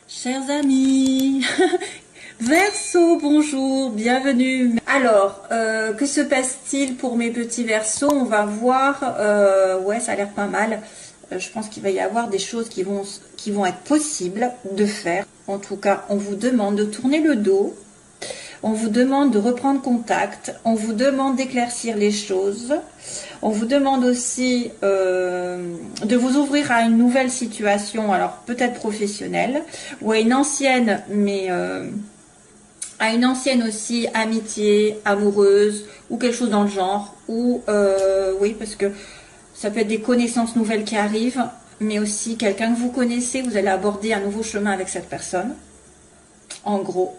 Chers amis, Verseau, bonjour, bienvenue. Alors, que se passe-t-il pour mes petits Verseaux? On va voir. Ouais, ça a l'air pas mal. Je pense qu'il va y avoir des choses qui vont être possibles de faire. En tout cas, on vous demande de tourner le dos. On vous demande de reprendre contact. On vous demande d'éclaircir les choses. On vous demande aussi de vous ouvrir à une nouvelle situation, alors peut-être professionnelle, ou à une ancienne, mais à une ancienne aussi amitié, amoureuse, ou quelque chose dans le genre. Ou oui, parce que ça peut être des connaissances nouvelles qui arrivent, mais aussi quelqu'un que vous connaissez, vous allez aborder un nouveau chemin avec cette personne. En gros.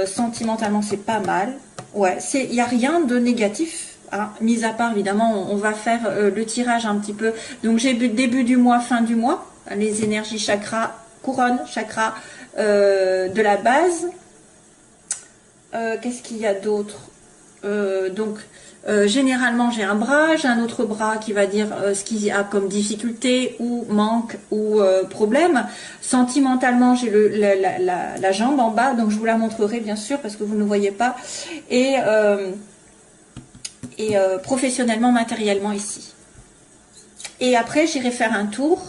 Sentimentalement, c'est pas mal. Ouais, il n'y a rien de négatif. Hein, mis à part, évidemment, on va faire le tirage un petit peu. Donc, j'ai début du mois, fin du mois. Les énergies chakra, couronne, chakra de la base. Qu'est-ce qu'il y a d'autre? Généralement, j'ai un bras, j'ai un autre bras qui va dire ce qu'il y a comme difficulté ou manque ou problème. Sentimentalement, j'ai la jambe en bas, donc je vous la montrerai bien sûr parce que vous ne voyez pas. Et professionnellement, matériellement ici. Et après, j'irai faire un tour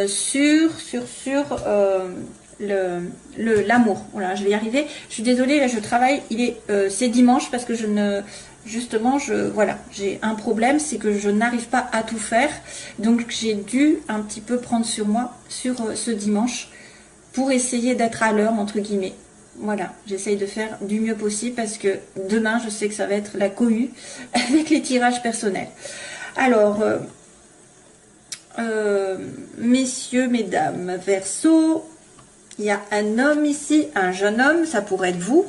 sur l'amour. Voilà, je vais y arriver. Je suis désolée, là je travaille. C'est dimanche parce que voilà, j'ai un problème, c'est que je n'arrive pas à tout faire. Donc j'ai dû un petit peu prendre sur moi sur ce dimanche pour essayer d'être à l'heure entre guillemets. Voilà, j'essaye de faire du mieux possible parce que demain, je sais que ça va être la cohue avec les tirages personnels. Alors, messieurs, mesdames, Verseau, il y a un homme ici, un jeune homme, ça pourrait être vous,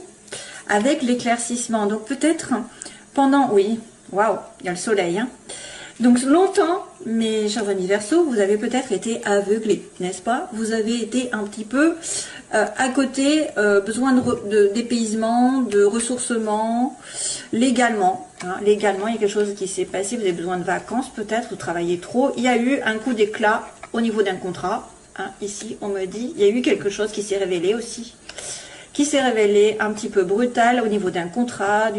avec l'éclaircissement. Donc peut-être pendant, oui, waouh, il y a le soleil, hein. Donc longtemps, mes chers amis Verseau, vous avez peut-être été aveuglés, n'est-ce pas? Vous avez été un petit peu à côté, besoin de dépaysement, de ressourcement, légalement. Hein, légalement, il y a quelque chose qui s'est passé, vous avez besoin de vacances peut-être, vous travaillez trop. Il y a eu un coup d'éclat au niveau d'un contrat. Hein, ici, on me dit, il y a eu quelque chose qui s'est révélé aussi. Qui s'est révélé un petit peu brutal au niveau d'un contrat,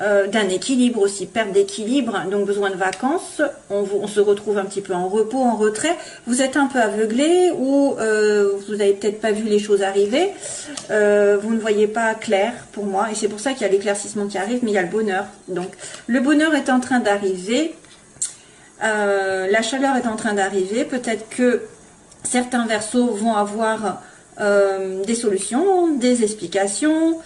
d'un équilibre aussi, perte d'équilibre, donc besoin de vacances, on se retrouve un petit peu en repos, en retrait, vous êtes un peu aveuglé ou vous n'avez peut-être pas vu les choses arriver, vous ne voyez pas clair pour moi, et c'est pour ça qu'il y a l'éclaircissement qui arrive, mais il y a le bonheur. Donc le bonheur est en train d'arriver, la chaleur est en train d'arriver, peut-être que certains Verseaux vont avoir des solutions, des explications,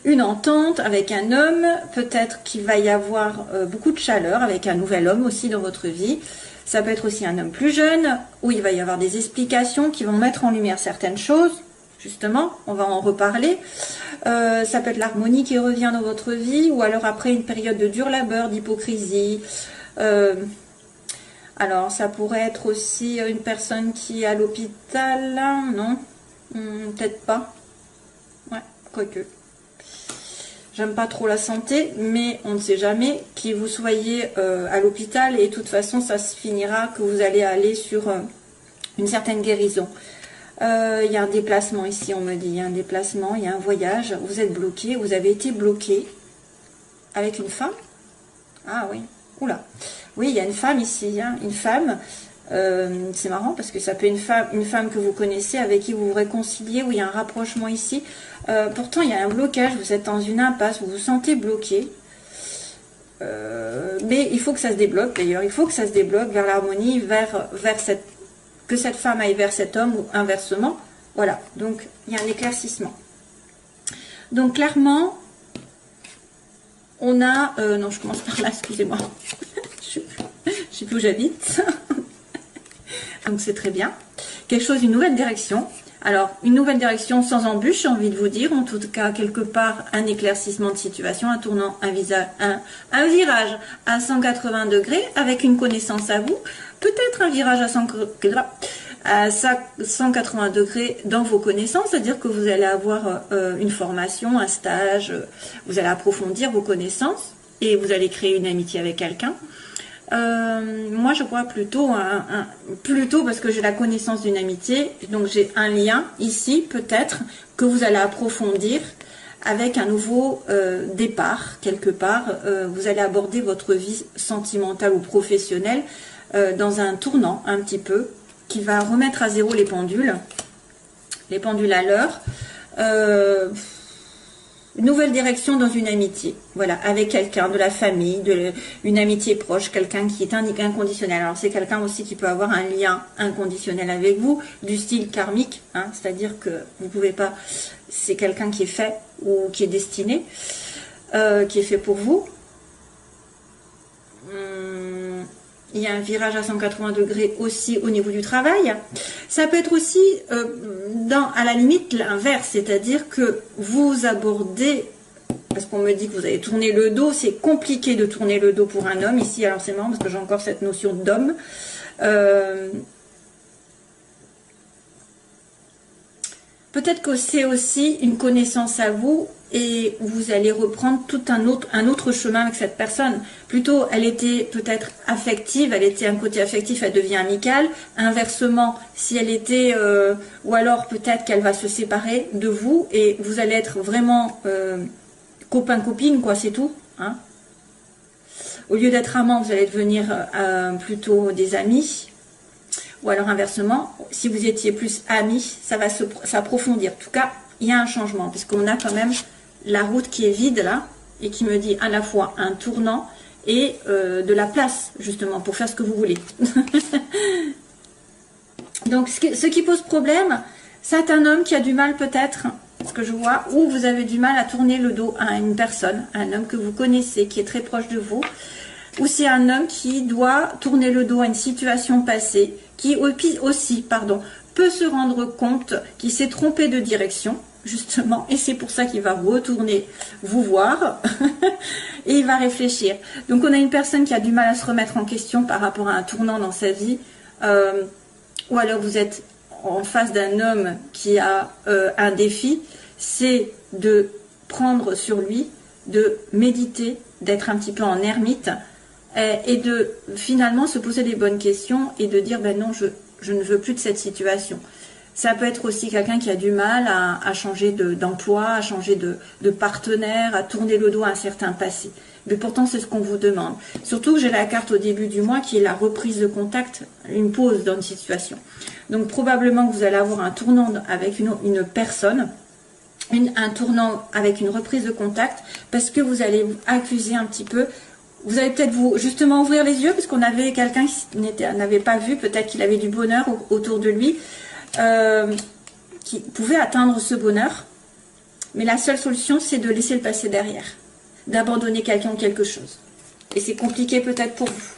une entente avec un homme, peut-être qu'il va y avoir beaucoup de chaleur avec un nouvel homme aussi dans votre vie. Ça peut être aussi un homme plus jeune, où il va y avoir des explications qui vont mettre en lumière certaines choses, justement, on va en reparler. Ça peut être l'harmonie qui revient dans votre vie, ou alors après une période de dur labeur, d'hypocrisie. Alors, ça pourrait être aussi une personne qui est à l'hôpital, non? Peut-être pas. Ouais, quoique. J'aime pas trop la santé, mais on ne sait jamais qui vous soyez à l'hôpital et de toute façon ça se finira que vous allez aller sur une certaine guérison. Il y a un déplacement ici, on me dit, il y a un déplacement, il y a un voyage, vous êtes bloqué, vous avez été bloqué avec une femme. Ah oui, oula. Oui, il y a une femme ici, hein, une femme. C'est marrant parce que ça peut être une femme que vous connaissez, avec qui vous vous réconciliez, où il y a un rapprochement ici. Pourtant, il y a un blocage, vous êtes dans une impasse, vous vous sentez bloqué. Mais il faut que ça se débloque d'ailleurs, il faut que ça se débloque vers l'harmonie, que cette femme aille vers cet homme ou inversement. Voilà, donc il y a un éclaircissement. Donc clairement, on a... non, je commence par là, excusez-moi. Je sais plus où j'habite. Donc c'est très bien. Quelque chose, une nouvelle direction. Alors, une nouvelle direction sans embûche, j'ai envie de vous dire. En tout cas, quelque part, un éclaircissement de situation, un tournant, un virage à 180 degrés avec une connaissance à vous. Peut-être un virage à 180 degrés dans vos connaissances, c'est-à-dire que vous allez avoir une formation, un stage, vous allez approfondir vos connaissances et vous allez créer une amitié avec quelqu'un. Moi je vois plutôt plutôt parce que j'ai la connaissance d'une amitié, donc j'ai un lien ici peut-être que vous allez approfondir avec un nouveau départ quelque part. Vous allez aborder votre vie sentimentale ou professionnelle dans un tournant un petit peu qui va remettre à zéro les pendules à l'heure. Une nouvelle direction dans une amitié, voilà, avec quelqu'un de la famille, une amitié proche, quelqu'un qui est inconditionnel. Alors c'est quelqu'un aussi qui peut avoir un lien inconditionnel avec vous, du style karmique, hein, c'est-à-dire que vous pouvez pas, c'est quelqu'un qui est fait ou qui est destiné, qui est fait pour vous. Il y a un virage à 180 degrés aussi au niveau du travail. Ça peut être aussi, à la limite, l'inverse. C'est-à-dire que vous abordez, parce qu'on me dit que vous avez tourné le dos, c'est compliqué de tourner le dos pour un homme ici. Alors c'est marrant parce que j'ai encore cette notion d'homme. Peut-être que c'est aussi une connaissance à vous et vous allez reprendre tout un autre chemin avec cette personne. Plutôt, elle était peut-être affective, elle était un côté affectif, elle devient amicale. Inversement, si elle était, ou alors peut-être qu'elle va se séparer de vous et vous allez être vraiment copain-copine, quoi, c'est tout. Hein. Au lieu d'être amant, vous allez devenir plutôt des amis. Ou alors inversement, si vous étiez plus amis, ça va s'approfondir. En tout cas, il y a un changement, puisqu'on a quand même la route qui est vide là, et qui me dit à la fois un tournant et de la place, justement, pour faire ce que vous voulez. Donc, ce qui pose problème, c'est un homme qui a du mal peut-être, ce que je vois, ou vous avez du mal à tourner le dos à une personne, un homme que vous connaissez, qui est très proche de vous, ou c'est un homme qui doit tourner le dos à une situation passée, qui aussi, peut se rendre compte qu'il s'est trompé de direction, justement, et c'est pour ça qu'il va retourner vous voir, et il va réfléchir. Donc on a une personne qui a du mal à se remettre en question par rapport à un tournant dans sa vie, ou alors vous êtes en face d'un homme qui a un défi, c'est de prendre sur lui, de méditer, d'être un petit peu en ermite, et de finalement se poser les bonnes questions et de dire ben non, je ne veux plus de cette situation. Ça peut être aussi quelqu'un qui a du mal à changer d'emploi, à changer de partenaire, à tourner le dos à un certain passé. Mais pourtant, c'est ce qu'on vous demande. Surtout que j'ai la carte au début du mois qui est la reprise de contact, une pause dans une situation. Donc probablement que vous allez avoir un tournant avec une personne, un tournant avec une reprise de contact, parce que vous allez vous accuser un petit peu. Vous allez peut-être justement ouvrir les yeux, parce qu'on avait quelqu'un qui n'avait pas vu, peut-être qu'il avait du bonheur autour de lui, qui pouvait atteindre ce bonheur. Mais la seule solution, c'est de laisser le passé derrière, d'abandonner quelqu'un ou quelque chose. Et c'est compliqué peut-être pour vous.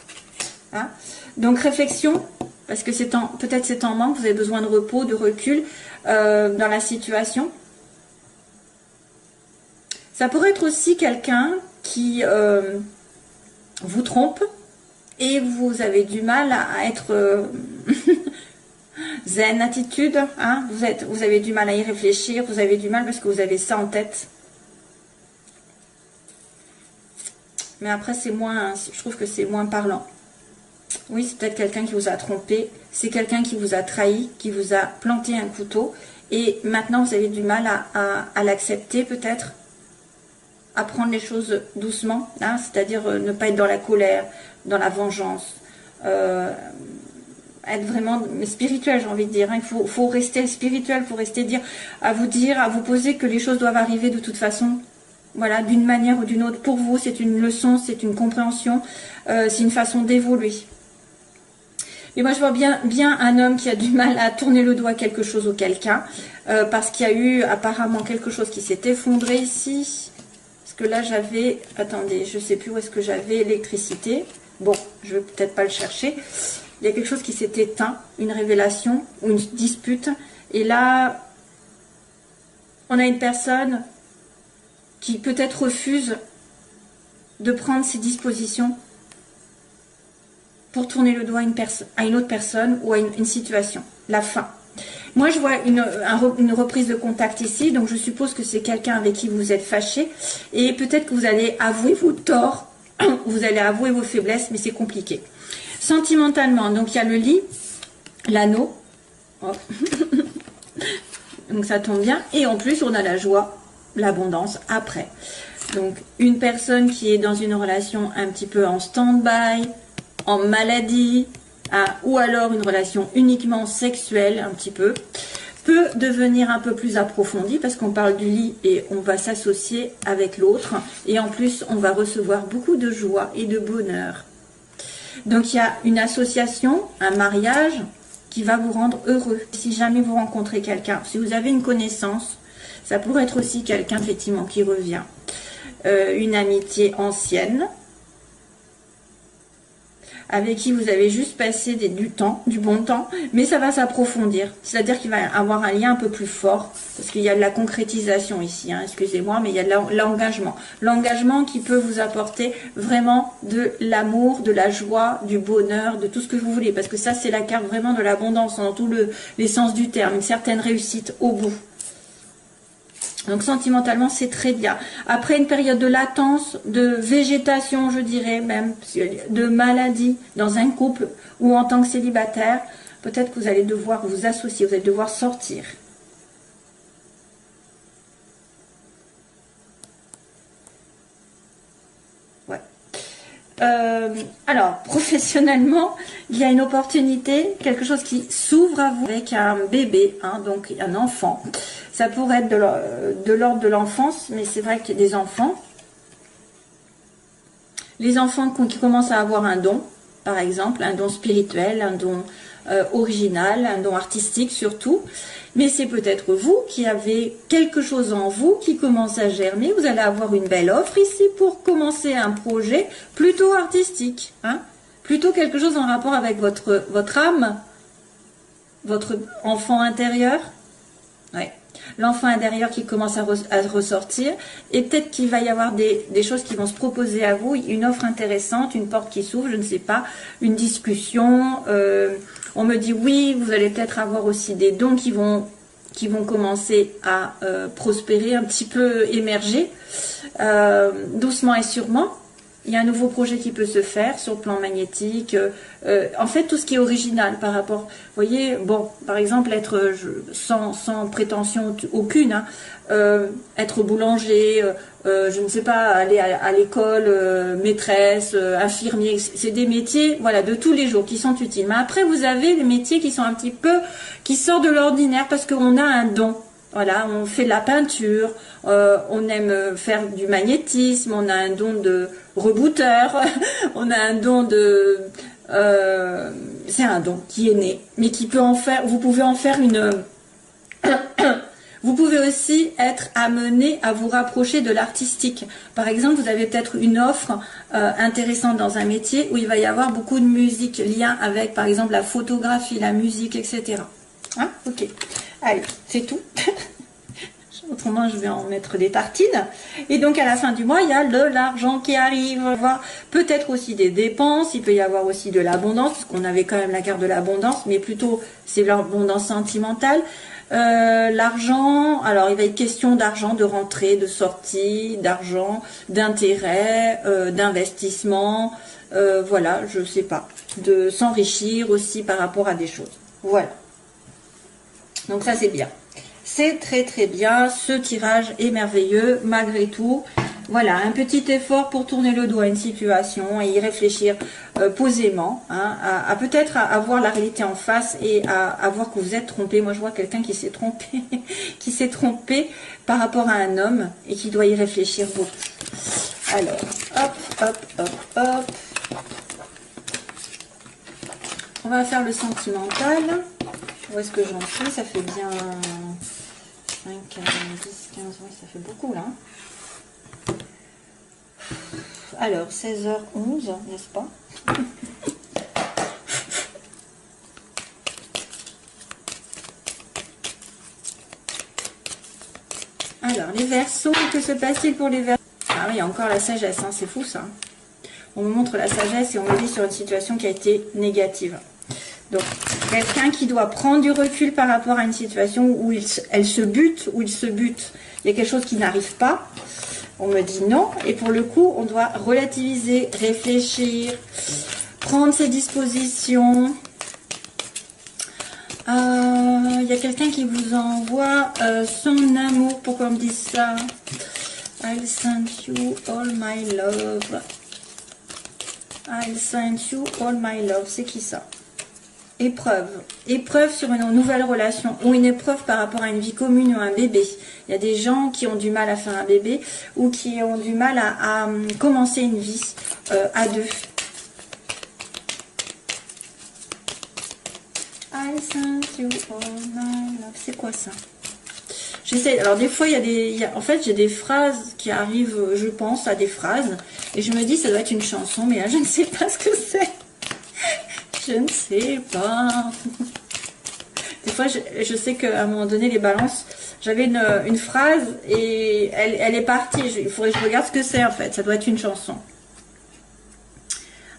Hein? Donc réflexion, parce que peut-être c'est en manque, vous avez besoin de repos, de recul dans la situation. Ça pourrait être aussi quelqu'un qui vous trompe et vous avez du mal à être zen attitude, hein, vous avez du mal à y réfléchir, vous avez du mal parce que vous avez ça en tête. Mais après c'est moins, je trouve que c'est moins parlant. Oui, c'est peut-être quelqu'un qui vous a trompé, c'est quelqu'un qui vous a trahi, qui vous a planté un couteau et maintenant vous avez du mal à l'accepter peut-être, à prendre les choses doucement, hein, c'est-à-dire ne pas être dans la colère, dans la vengeance, être vraiment spirituel, j'ai envie de dire. Hein. Il faut rester spirituel, il faut rester à vous poser que les choses doivent arriver de toute façon, voilà, d'une manière ou d'une autre. Pour vous, c'est une leçon, c'est une compréhension, c'est une façon d'évoluer. Mais moi, je vois bien un homme qui a du mal à tourner le doigt à quelque chose ou quelqu'un, parce qu'il y a eu apparemment quelque chose qui s'est effondré ici. Parce que là, j'avais... Attendez, je ne sais plus où est-ce que j'avais l'électricité. Bon, je ne vais peut-être pas le chercher. Il y a quelque chose qui s'est éteint, une révélation ou une dispute. Et là, on a une personne qui peut-être refuse de prendre ses dispositions pour tourner le doigt à une autre personne ou à une situation. La fin. Moi, je vois une reprise de contact ici, donc je suppose que c'est quelqu'un avec qui vous êtes fâché, et peut-être que vous allez avouer vos torts, vous allez avouer vos faiblesses, mais c'est compliqué. Sentimentalement, donc il y a le lit, l'anneau. Oh. Donc ça tombe bien. Et en plus, on a la joie, l'abondance après. Donc une personne qui est dans une relation un petit peu en stand-by, en maladie, ou alors une relation uniquement sexuelle, un petit peu, peut devenir un peu plus approfondie parce qu'on parle du lit et on va s'associer avec l'autre. Et en plus, on va recevoir beaucoup de joie et de bonheur. Donc il y a une association, un mariage qui va vous rendre heureux. Si jamais vous rencontrez quelqu'un, si vous avez une connaissance, ça pourrait être aussi quelqu'un effectivement qui revient. Une amitié ancienne, avec qui vous avez juste passé du bon temps, mais ça va s'approfondir. C'est-à-dire qu'il va y avoir un lien un peu plus fort, parce qu'il y a de la concrétisation ici, hein, excusez-moi, mais il y a de l'engagement. L'engagement qui peut vous apporter vraiment de l'amour, de la joie, du bonheur, de tout ce que vous voulez, parce que ça, c'est la carte vraiment de l'abondance, dans tous les sens du terme, une certaine réussite au bout. Donc sentimentalement, c'est très bien. Après une période de latence, de végétation, je dirais même, de maladie dans un couple ou en tant que célibataire, peut-être que vous allez devoir vous associer, vous allez devoir sortir. Ouais. Alors, professionnellement, il y a une opportunité, quelque chose qui s'ouvre à vous avec un bébé, hein, donc un enfant. Ça pourrait être de l'ordre de l'enfance, mais c'est vrai qu'il y a des enfants. Les enfants qui commencent à avoir un don, par exemple, un don spirituel, un don original, un don artistique surtout. Mais c'est peut-être vous qui avez quelque chose en vous qui commence à germer. Vous allez avoir une belle offre ici pour commencer un projet plutôt artistique. Hein, plutôt quelque chose en rapport avec votre âme, votre enfant intérieur. Ouais. L'enfant intérieur qui commence à ressortir, et peut-être qu'il va y avoir des choses qui vont se proposer à vous, une offre intéressante, une porte qui s'ouvre, je ne sais pas, une discussion, on me dit oui, vous allez peut-être avoir aussi des dons qui vont commencer à prospérer, un petit peu émerger, doucement et sûrement. Il y a un nouveau projet qui peut se faire sur le plan magnétique. En fait, tout ce qui est original par rapport... Vous voyez, bon, par exemple, être sans prétention aucune, hein, être boulanger, je ne sais pas, aller à l'école, maîtresse, infirmier, c'est des métiers, voilà, de tous les jours qui sont utiles. Mais après, vous avez des métiers qui sont un petit peu... qui sortent de l'ordinaire parce qu'on a un don. Voilà, on fait de la peinture, on aime faire du magnétisme, on a un don de rebooteur, on a un don de... c'est un don qui est né, mais qui peut en faire... Vous pouvez en faire une... Vous pouvez aussi être amené à vous rapprocher de l'artistique. Par exemple, vous avez peut-être une offre intéressante dans un métier où il va y avoir beaucoup de musique, lien avec, par exemple, la photographie, la musique, etc. Hein, ok. Allez, c'est tout. Autrement, je vais en mettre des tartines. Et donc, à la fin du mois, il y a l'argent qui arrive. Peut-être aussi des dépenses. Il peut y avoir aussi de l'abondance, parce qu'on avait quand même la carte de l'abondance, mais plutôt, c'est l'abondance sentimentale. L'argent, alors il va être question d'argent, de rentrée, de sortie, d'argent, d'intérêt, d'investissement. Voilà, je sais pas. De s'enrichir aussi par rapport à des choses. Voilà. Donc ça c'est bien, c'est très très bien, ce tirage est merveilleux malgré tout. Voilà, un petit effort pour tourner le dos à une situation et y réfléchir posément, hein, à peut-être à voir la réalité en face et à voir que vous êtes trompé. Moi je vois quelqu'un qui s'est trompé, qui s'est trompé par rapport à un homme et qui doit y réfléchir beaucoup. Alors, hop, hop, hop, hop. On va faire le sentimental. Où est-ce que j'en suis? Ça fait bien 5, 10, 15, oui, ça fait beaucoup là. Alors, 16h11, n'est-ce pas? Alors, les Verseaux, que se passe-t-il pour les Verseaux? Ah oui, il y a encore la sagesse, hein, c'est fou ça. On me montre la sagesse et on me dit sur une situation qui a été négative. Donc, quelqu'un qui doit prendre du recul par rapport à une situation où elle se bute, où il se bute. Il y a quelque chose qui n'arrive pas. On me dit non. Et pour le coup, on doit relativiser, réfléchir, prendre ses dispositions. Il y a quelqu'un qui vous envoie son amour. Pourquoi on me dit ça? I'll send you all my love. I'll send you all my love. C'est qui ça? Épreuve. Épreuve sur une nouvelle relation ou une épreuve par rapport à une vie commune ou un bébé. Il y a des gens qui ont du mal à faire un bébé ou qui ont du mal à commencer une vie à deux. I sent you all my love. C'est quoi ça? J'essaie. Alors des fois, en fait, j'ai des phrases qui arrivent, je pense à des phrases, et je me dis ça doit être une chanson, mais là, je ne sais pas ce que c'est. Je ne sais pas. Des fois, je sais qu'à un moment donné, les balances, j'avais une phrase et elle est partie. Il faudrait que je regarde ce que c'est en fait. Ça doit être une chanson.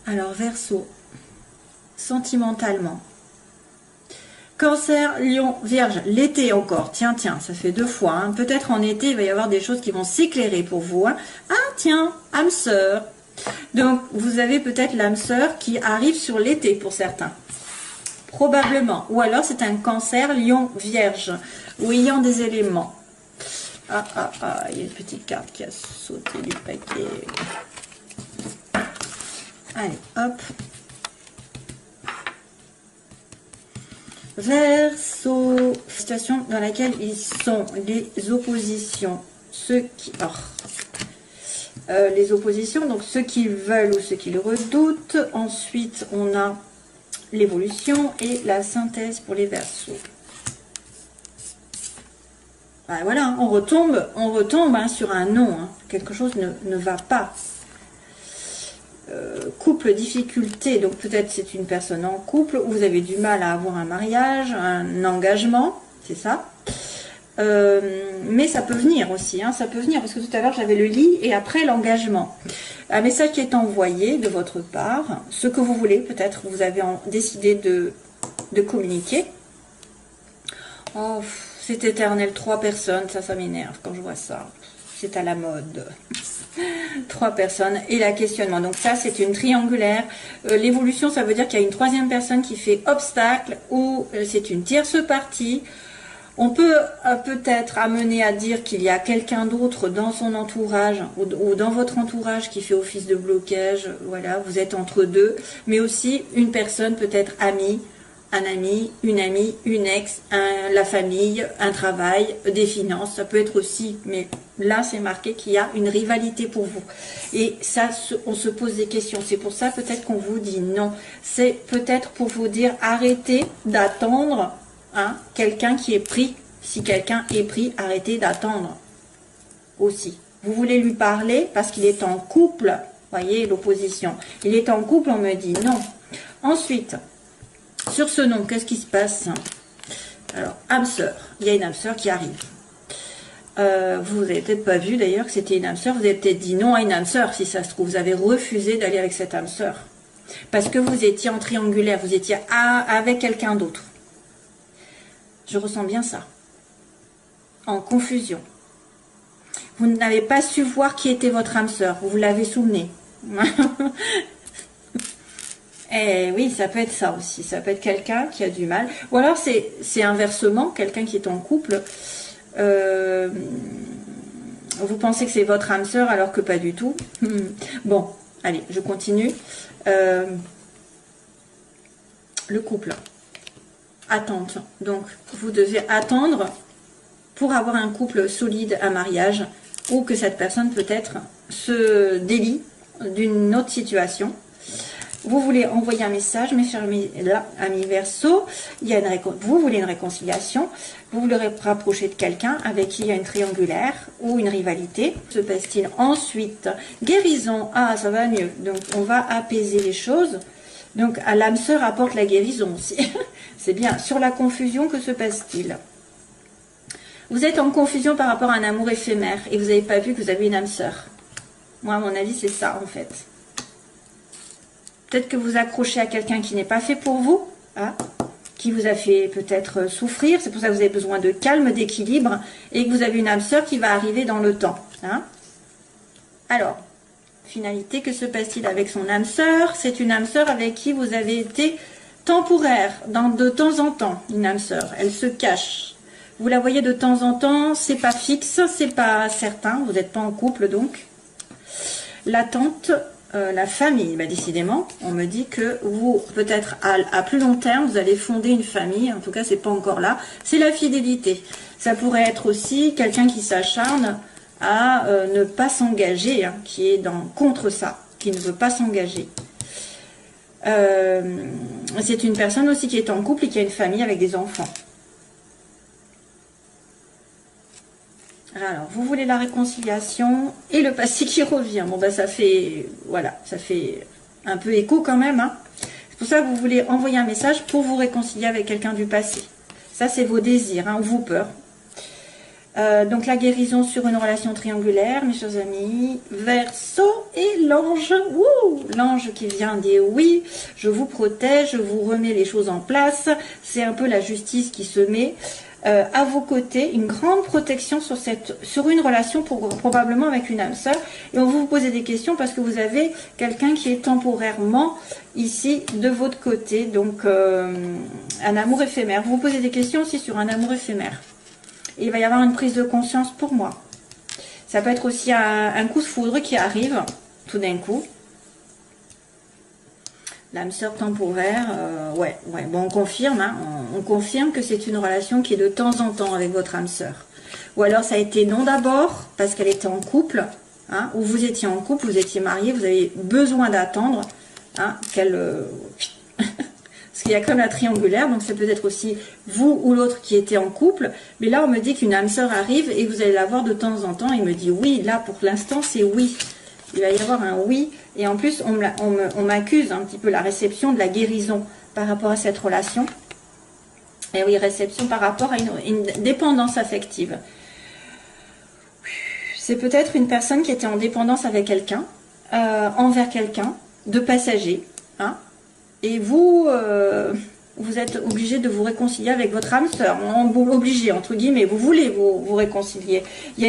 Alors, Verseau, sentimentalement. Cancer, Lion, Vierge, l'été encore. Tiens, ça fait 2 fois. Hein. Peut-être en été, il va y avoir des choses qui vont s'éclairer pour vous. Hein. Ah, tiens, âme sœur. Donc, vous avez peut-être l'âme sœur qui arrive sur l'été pour certains. Probablement. Ou alors, c'est un Cancer, Lion, Vierge. Ou ayant des éléments. Ah, il y a une petite carte qui a sauté du paquet. Allez, hop. Verseau, situation dans laquelle ils sont, les oppositions, ceux qui... les oppositions, donc ceux qui veulent ou ceux qui le redoutent. Ensuite, on a l'évolution et la synthèse pour les Verseaux. Ben voilà, on retombe hein, sur un non. Hein. Quelque chose ne va pas. Couple, difficulté, donc peut-être c'est une personne en couple, où vous avez du mal à avoir un mariage, un engagement, c'est ça. Mais ça peut venir aussi, hein, ça peut venir, parce que tout à l'heure j'avais le lit et après l'engagement. Un message qui est envoyé de votre part, ce que vous voulez, peut-être vous avez décidé de communiquer. Oh, c'est éternel, 3 personnes, ça m'énerve quand je vois ça. C'est à la mode. 3 personnes et la questionnement. Donc ça, c'est une triangulaire. L'évolution, ça veut dire qu'il y a une 3e personne qui fait obstacle ou c'est une tierce partie. On peut peut-être amener à dire qu'il y a quelqu'un d'autre dans son entourage ou dans votre entourage qui fait office de blocage. Voilà, vous êtes entre deux. Mais aussi une personne peut-être amie, un ami, une ex, la famille, un travail, des finances, ça peut être aussi, mais là c'est marqué qu'il y a une rivalité pour vous. Et ça, on se pose des questions, c'est pour ça peut-être qu'on vous dit non. C'est peut-être pour vous dire arrêtez d'attendre hein, quelqu'un qui est pris. Si quelqu'un est pris, arrêtez d'attendre aussi. Vous voulez lui parler parce qu'il est en couple, voyez l'opposition. Il est en couple, on me dit non. Ensuite, sur ce nom, qu'est-ce qui se passe? Alors, âme sœur. Il y a une âme sœur qui arrive. Vous n'avez peut-être pas vu d'ailleurs que c'était une âme sœur. Vous avez peut-être dit non à une âme sœur, si ça se trouve. Vous avez refusé d'aller avec cette âme sœur. Parce que vous étiez en triangulaire. Vous étiez avec quelqu'un d'autre. Je ressens bien ça. En confusion. Vous n'avez pas su voir qui était votre âme sœur. Vous l'avez souvenu. Eh oui, ça peut être ça aussi. Ça peut être quelqu'un qui a du mal. Ou alors, c'est inversement, quelqu'un qui est en couple. Vous pensez que c'est votre âme sœur alors que pas du tout. Bon, allez, je continue. Le couple. Attente. Donc, vous devez attendre pour avoir un couple solide, un mariage, ou que cette personne peut-être se délie d'une autre situation. Vous voulez envoyer un message, mes chers amis Verseau, vous voulez une réconciliation, vous voulez rapprocher de quelqu'un avec qui il y a une triangulaire ou une rivalité. Se passe-t-il ensuite? Guérison, ah ça va mieux, donc on va apaiser les choses. Donc l'âme sœur apporte la guérison aussi, c'est bien. Sur la confusion, que se passe-t-il? Vous êtes en confusion par rapport à un amour éphémère et vous n'avez pas vu que vous avez une âme sœur. Moi à mon avis c'est ça en fait. Peut-être que vous accrochez à quelqu'un qui n'est pas fait pour vous, hein, qui vous a fait peut-être souffrir. C'est pour ça que vous avez besoin de calme, d'équilibre, et que vous avez une âme sœur qui va arriver dans le temps. Hein. Alors, Finalité, que se passe-t-il avec son âme sœur? C'est une âme sœur avec qui vous avez été temporaire, de temps en temps, une âme sœur. Elle se cache. Vous la voyez de temps en temps, c'est pas fixe, c'est pas certain, vous n'êtes pas en couple donc. L'attente, la famille, bah, décidément, on me dit que vous, peut-être à plus long terme, vous allez fonder une famille, en tout cas c'est pas encore là, c'est la fidélité. Ça pourrait être aussi quelqu'un qui s'acharne à ne pas s'engager, hein, qui est contre ça, qui ne veut pas s'engager. C'est une personne aussi qui est en couple et qui a une famille avec des enfants. Alors, vous voulez la réconciliation et le passé qui revient. Bon, ben ça fait, voilà, ça fait un peu écho quand même. Hein. C'est pour ça que vous voulez envoyer un message pour vous réconcilier avec quelqu'un du passé. Ça, c'est vos désirs, hein, ou vos peurs. Donc, la guérison sur une relation triangulaire, mes chers amis. Verseau et l'ange. L'ange qui vient dire oui, je vous protège, je vous remets les choses en place. C'est un peu la justice qui se met. À vos côtés, une grande protection sur une relation probablement avec une âme sœur. Et on va vous poser des questions parce que vous avez quelqu'un qui est temporairement ici de votre côté. Donc, un amour éphémère. Vous vous posez des questions aussi sur un amour éphémère. Et il va y avoir une prise de conscience pour moi. Ça peut être aussi un coup de foudre qui arrive tout d'un coup. L'âme sœur temporaire, ouais, bon, on confirme, hein, on confirme que c'est une relation qui est de temps en temps avec votre âme sœur. Ou alors ça a été non d'abord, parce qu'elle était en couple, hein, ou vous étiez en couple, vous étiez marié, vous avez besoin d'attendre, hein, qu'elle... Parce qu'il y a comme la triangulaire, donc ça peut être aussi vous ou l'autre qui était en couple. Mais là, on me dit qu'une âme sœur arrive et vous allez la voir de temps en temps. Il me dit oui, là, pour l'instant, c'est oui. Il va y avoir un oui. Et en plus, on m'accuse un petit peu la réception de la guérison par rapport à cette relation. Et oui, réception par rapport à une dépendance affective. C'est peut-être une personne qui était en dépendance avec quelqu'un, envers quelqu'un, de passager. Hein, et vous, vous êtes obligé de vous réconcilier avec votre âme sœur. Obligé, entre guillemets, vous voulez vous réconcilier. Il y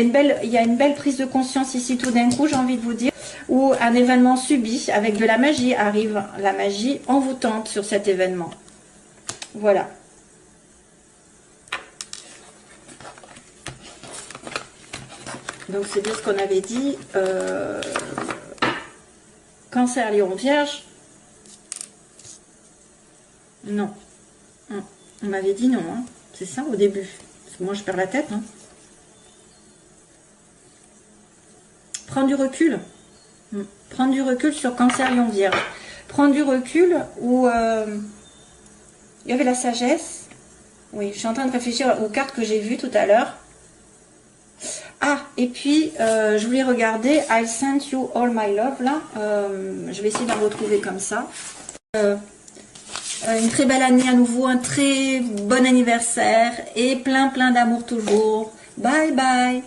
a une belle prise de conscience ici tout d'un coup, j'ai envie de vous dire. Où un événement subi avec de la magie arrive, la magie envoûtante sur cet événement. Voilà. Donc c'est bien ce qu'on avait dit. Cancer, Lion, Vierge. Non. On m'avait dit non. Hein. C'est ça au début. Parce que moi je perds la tête. Hein. Prendre du recul. Prendre du recul sur Cancer, Lion, Vierge. Prendre du recul où il y avait la sagesse. Oui, je suis en train de réfléchir aux cartes que j'ai vues tout à l'heure. Ah, et puis, je voulais regarder I sent you all my love, là. Je vais essayer d'en retrouver comme ça. Une très belle année à nouveau, un très bon anniversaire et plein d'amour toujours. Bye bye.